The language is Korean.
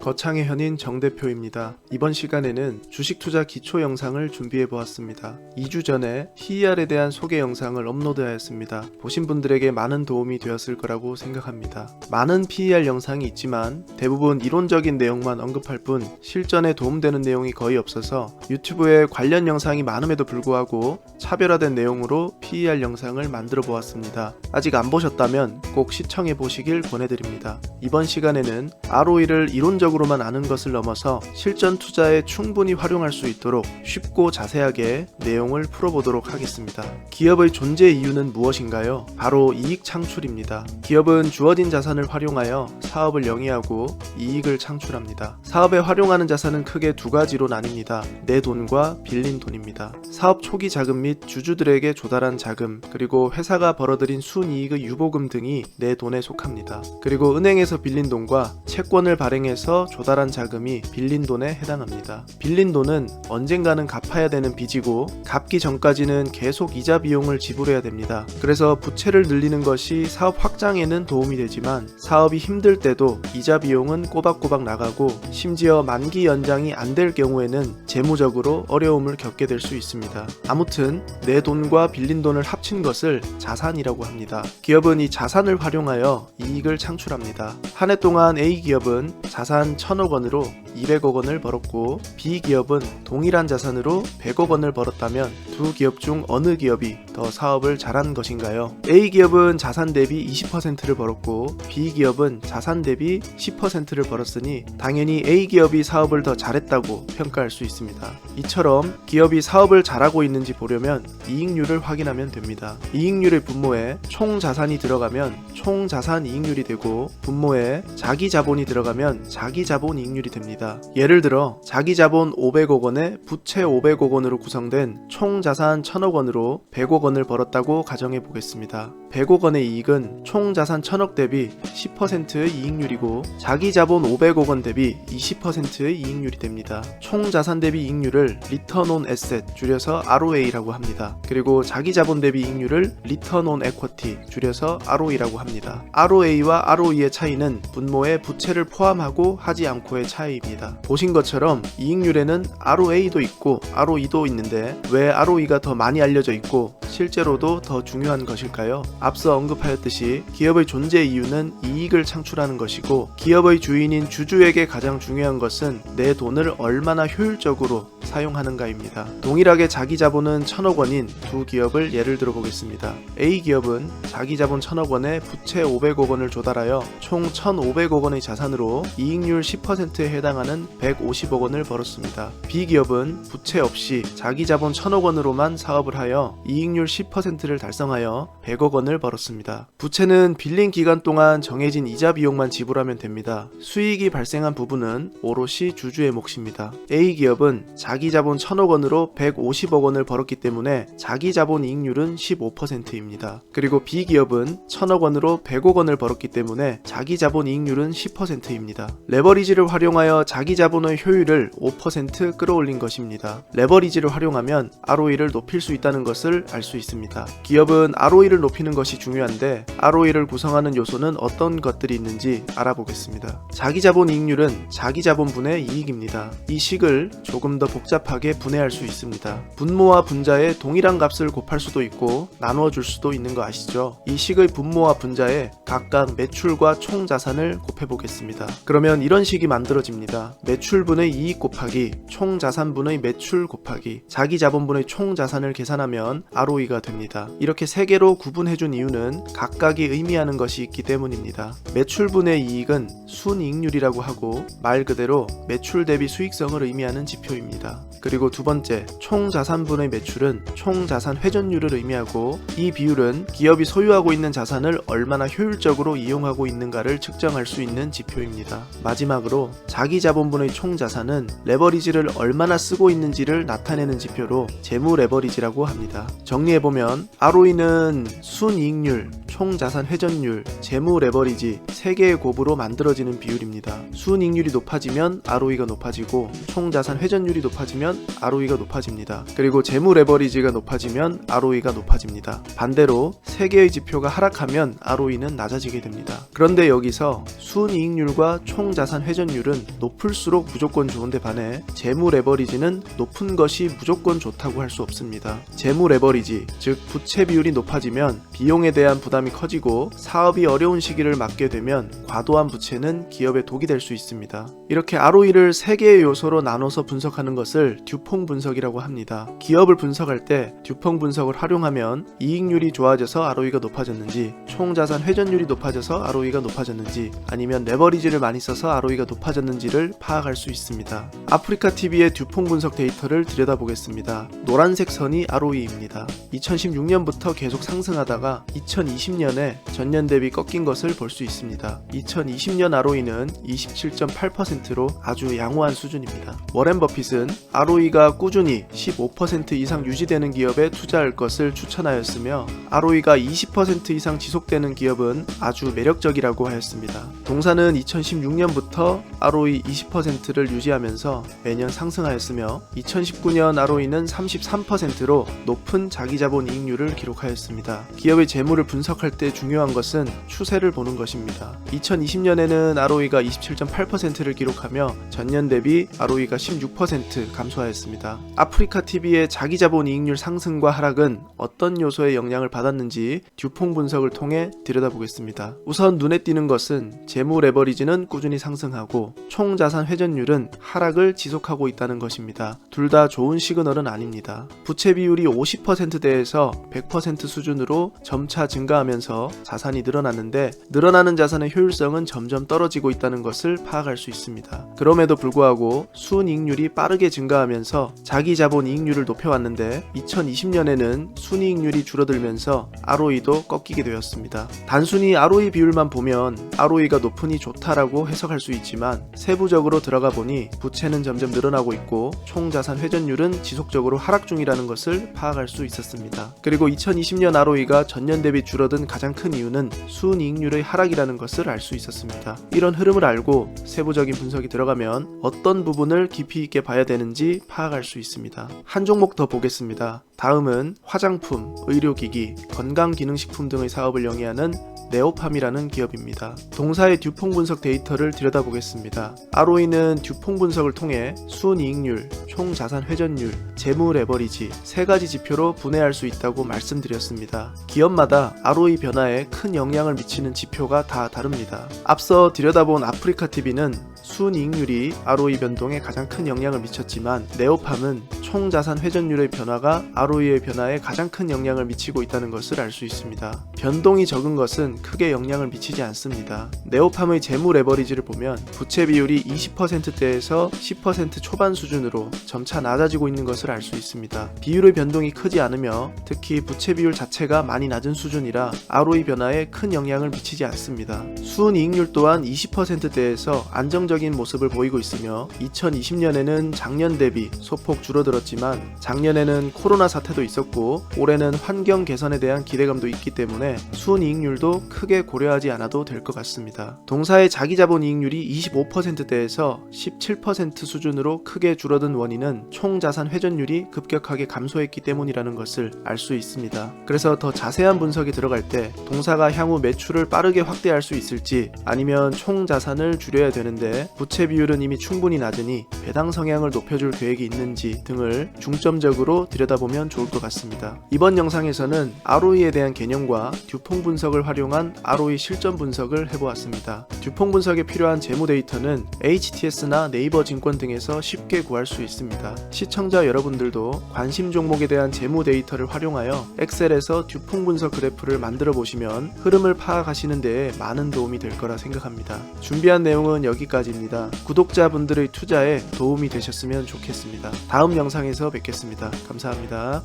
거창의 현인 정 대표입니다. 이번 시간에는 주식 투자 기초 영상을 준비해 보았습니다. 2주 전에 PER에 대한 소개 영상을 업로드하였습니다. 보신 분들에게 많은 도움이 되었을 거라고 생각합니다. 많은 PER 영상이 있지만 대부분 이론적인 내용만 언급할 뿐 실전에 도움되는 내용이 거의 없어서 유튜브에 관련 영상이 많음에도 불구하고 차별화된 내용으로 PER 영상을 만들어 보았습니다. 아직 안 보셨다면 꼭 시청해 보시길 권해드립니다. 이번 시간에는 ROE를 이론적으로만 아는 것을 넘어서 실전 투자에 충분히 활용할 수 있도록 쉽고 자세하게 내용을 풀어보도록 하겠습니다. 기업의 존재 이유는 무엇인가요? 바로 이익 창출입니다. 기업은 주어진 자산을 활용하여 사업을 영위하고 이익을 창출합니다. 사업에 활용하는 자산은 크게 두 가지로 나뉩니다. 내 돈과 빌린 돈입니다. 사업 초기 자금 및 주주들에게 조달한 자금, 그리고 회사가 벌어들인 순이익의 유보금 등이 내 돈에 속합니다. 그리고 은행에서 빌린 돈과 채권을 발행해서 조달한 자금이 빌린 돈에 해당합니다. 빌린 돈은 언젠가는 갚아야 되는 빚이고 갚기 전까지는 계속 이자 비용을 지불해야 됩니다. 그래서 부채를 늘리는 것이 사업 확장에는 도움이 되지만 사업이 힘들 때도 이자 비용은 꼬박꼬박 나가고 심지어 만기 연장이 안 될 경우에는 재무적으로 어려움을 겪게 될 수 있습니다. 아무튼 내 돈과 빌린 돈을 합친 것을 자산이라고 합니다. 기업은 이 자산을 활용하여 이익을 창출합니다. 한 해 동안 A기업은 자산 1,000억 원으로 200억 원을 벌었고 B기업은 동일한 자산으로 100억 원을 벌었다면 두 기업 중 어느 기업이 더 사업을 잘한 것인가요? A기업은 자산 대비 20%를 벌었고 B기업은 자산 대비 10%를 벌었으니 당연히 A기업이 사업을 더 잘했다고 평가할 수 있습니다. 이처럼 기업이 사업을 잘하고 있는지 보려면 이익률을 확인하면 됩니다. 이익률의 분모에 총 자산이 들어가면 총 자산 이익률이 되고 분모에 자기 자본이 들어가면 자기 자본 이익률이 됩니다. 예를 들어 자기 자본 500억 원에 부채 500억 원으로 구성된 총 자산 1,000억 원으로 100억 원을 벌었다고 가정해 보겠습니다. 100억 원의 이익은 총 자산 1,000억 대비 10%의 이익률이고 자기 자본 500억 원 대비 20%의 이익률이 됩니다. 총 자산 대비 이익률을 Return on Asset 줄여서 ROA라고 합니다. 그리고 자기 자본 대비 이익률을 Return on Equity 줄여서 ROE라고 합니다. ROA와 ROE의 차이는 분모에 부채를 포함하고 하지 않고의 차이입니다. 보신 것처럼 이익률에는 ROA도 있고 ROE도 있는데 왜 ROE가 더 많이 알려져 있고 실제로도 더 중요한 것일까요? 앞서 언급하였듯이 기업의 존재 이유는 이익을 창출하는 것이고 기업의 주인인 주주에게 가장 중요한 것은 내 돈을 얼마나 효율적으로 사용하는가입니다. 동일하게 자기 자본은 1,000억 원인 두 기업을 예를 들어 보겠습니다. A기업은 자기 자본 1,000억 원에 부채 500억 원을 조달하여 총 1,500억 원의 자산으로 이익률 10%에 해당하는 150억 원을 벌었습니다. B기업은 부채 없이 자기 자본 1,000억 원으로만 사업을 하여 이익률 10%를 달성하여 100억 원을 벌었습니다. 부채는 빌린 기간 동안 정해진 이자 비용만 지불하면 됩니다. 수익이 발생한 부분은 오롯이 주주의 몫입니다. A기업은 자기 자본 1,000억 원으로 150억 원을 벌었기 때문에 자기 자본 이익률은 15%입니다. 그리고 B기업은 1,000억 원으로 100억 원을 벌었기 때문에 자기 자본 이익률은 10%입니다. 레버리지를 활용하여 자기 자본의 효율을 5% 끌어올린 것입니다. 레버리지를 활용하면 ROE를 높일 수 있다는 것을 알 수 있습니다. 기업은 ROE를 높이는 것이 중요한데 ROE를 구성하는 요소는 어떤 것들이 있는지 알아보겠습니다. 자기 자본 이익률은 자기 자본분의 이익입니다. 이 식을 조금 더 복잡하게 분해할 수 있습니다. 분모와 분자에 동일한 값을 곱할 수도 있고 나누어 줄 수도 있는 거 아시죠? 이 식의 분모와 분자에 각각 매출과 총 자산을 곱해 보겠습니다. 그러면 이런 식이 만들어집니다. 매출분의 이익 곱하기 총 자산분의 매출 곱하기 자기 자본분의 총 자산을 계산하면 ROE가 됩니다. 이렇게 세 개로 구분해준 이유는 각각이 의미하는 것이 있기 때문입니다. 매출분의 이익은 순이익률이라고 하고 말 그대로 매출 대비 수익성을 의미하는 지표입니다. 그리고 두 번째, 총자산분의 매출은 총자산 회전율을 의미하고 이 비율은 기업이 소유하고 있는 자산을 얼마나 효율적으로 이용하고 있는가를 측정할 수 있는 지표입니다. 마지막으로 자기자본분의 총자산은 레버리지를 얼마나 쓰고 있는지를 나타내는 지표로 재무 레버리지라고 합니다. 정리해보면 ROE는 순이익률, 총자산 회전율, 재무 레버리지 3개의 곱으로 만들어지는 비율입니다. 순이익률이 높아지면 ROE가 높아지고 총자산 회전율이 높아지면 높아지면 ROE가 높아집니다. 그리고 재무 레버리지가 높아지면 ROE가 높아집니다. 반대로 세 개의 지표가 하락하면 ROE는 낮아지게 됩니다. 그런데 여기서 순이익률과 총자산 회전율은 높을수록 무조건 좋은데 반해 재무 레버리지는 높은 것이 무조건 좋다고 할 수 없습니다. 재무 레버리지, 즉 부채 비율이 높아지면 비용에 대한 부담이 커지고 사업이 어려운 시기를 맞게 되면 과도한 부채는 기업의 독이 될 수 있습니다. 이렇게 ROE를 3개의 요소로 나눠서 분석하는 것을 듀퐁 분석이라고 합니다. 기업을 분석할 때 듀퐁 분석을 활용하면 이익률이 좋아져서 ROE가 높아졌는지, 총자산 회전율이 높아져서 ROE가 높아졌는지, 아니면 레버리지를 많이 써서 ROE가 높아졌는지를 파악할 수 있습니다. 아프리카TV의 듀퐁 분석 데이터를 들여다보겠습니다. 노란색 선이 ROE입니다. 2016년부터 계속 상승하다가 2020년에 전년 대비 꺾인 것을 볼 수 있습니다. 2020년 ROE는 27.8%로 아주 양호한 수준입니다. 워렌 버핏은 ROE가 꾸준히 15% 이상 유지되는 기업에 투자할 것을 추천하였으며 ROE가 20% 이상 지속되는 기업은 아주 매력적이라고 하였습니다. 동사는 2016년부터 ROE 20%를 유지하면서 매년 상승하였으며 2019년 ROE는 33%로 높은 자기자본 이익률을 기록하였습니다. 기업의 재물을 분석할 때 중요한 것은 추세를 보는 것입니다. 2020년에는 ROE가 27.8%를 기록하며 전년 대비 ROE가 16% 감소하였습니다. 아프리카TV의 자기자본 이익률 상승과 하락은 어떤 요소의 영향을 받았는지 듀퐁 분석을 통해 들여다보겠습니다. 우선 눈에 띄는 것은 재무 레버리지는 꾸준히 상승하고 총자산 회전율은 하락을 지속하고 있다는 것입니다. 둘 다 좋은 시그널은 아닙니다. 부채 비율이 50%대에서 100% 수준으로 점차 증가하면서 자산이 늘어났는데 늘어나는 자산의 효율성은 점점 떨어지고 있다는 것을 파악할 수 있습니다. 그럼에도 불구하고 순이익률이 빠르게 증가하면서 자기 자본 이익률을 높여왔는데 2020년에는 순이익률이 줄어들면서 ROE도 꺾이게 되었습니다. 단순히 ROE 비율만 보면 ROE가 높으니 좋다라고 해석할 수 있지만 세부적으로 들어가 보니 부채는 점점 늘어나고 있고 총자산 회전율은 지속적으로 하락 중이라는 것을 파악할 수 있었습니다. 그리고 2020년 ROE가 전년 대비 줄어든 가장 큰 이유는 순이익률의 하락이라는 것을 알 수 있었습니다. 이런 흐름을 알고 세부적인 분석이 들어가면 어떤 부분을 깊이 있게 봐야 되는지 파악할 수 있습니다. 한 종목 더 보겠습니다. 다음은 화장품, 의료기기, 건강기능식품 등의 사업을 영위하는 네오팜이라는 기업입니다. 동사의 듀퐁 분석 데이터를 들여다보겠습니다. ROE는 듀퐁 분석을 통해 순이익률, 총자산 회전율, 재무 레버리지 세 가지 지표로 분해할 수 있다고 말씀드렸습니다. 기업마다 ROE 변화에 큰 영향을 미치는 지표가 다 다릅니다. 앞서 들여다본 아프리카TV는 순이익률이 ROE 변동에 가장 큰 영향을 미쳤지만 네오팜은 총자산 회전율의 변화가 ROE의 변화에 가장 큰 영향을 미치고 있다는 것을 알 수 있습니다. 변동이 적은 것은 크게 영향을 미치지 않습니다. 네오팜의 재무 레버리지를 보면 부채 비율이 20%대에서 10% 초반 수준으로 점차 낮아지고 있는 것을 알 수 있습니다. 비율의 변동이 크지 않으며 특히 부채 비율 자체가 많이 낮은 수준이라 ROE 변화에 큰 영향을 미치지 않습니다. 순이익률 또한 20%대에서 안정적인 모습을 보이고 있으며 2020년에는 작년 대비 소폭 줄어들었지만 작년에는 코로나 사태도 있었고 올해는 환경 개선에 대한 기대감도 있기 때문에 순이익률도 크게 고려하지 않아도 될 것 같습니다. 동사의 자기자본 이익률이 25%대에서 17% 수준으로 크게 줄어든 원인은 총자산 회전율이 급격하게 감소했기 때문이라는 것을 알 수 있습니다. 그래서 더 자세한 분석이 들어갈 때 동사가 향후 매출을 빠르게 확대할 수 있을지 아니면 총자산을 줄여야 되는데 부채 비율은 이미 충분히 낮으니 배당 성향을 높여줄 계획이 있는지 등을 중점적으로 들여다보면 좋을 것 같습니다. 이번 영상에서는 ROE에 대한 개념과 듀퐁 분석을 활용한 ROE 실전 분석을 해보았습니다. 듀퐁 분석에 필요한 재무 데이터는 HTS나 네이버 증권 등에서 쉽게 구할 수 있습니다. 시청자 여러분들도 관심 종목에 대한 재무 데이터를 활용하여 엑셀에서 듀퐁 분석 그래프를 만들어 보시면 흐름을 파악하시는 데에 많은 도움이 될 거라 생각합니다. 준비한 내용은 여기까지입니다. 구독자분들의 투자에 도움이 되셨으면 좋겠습니다. 다음 영상에서 뵙겠습니다. 감사합니다.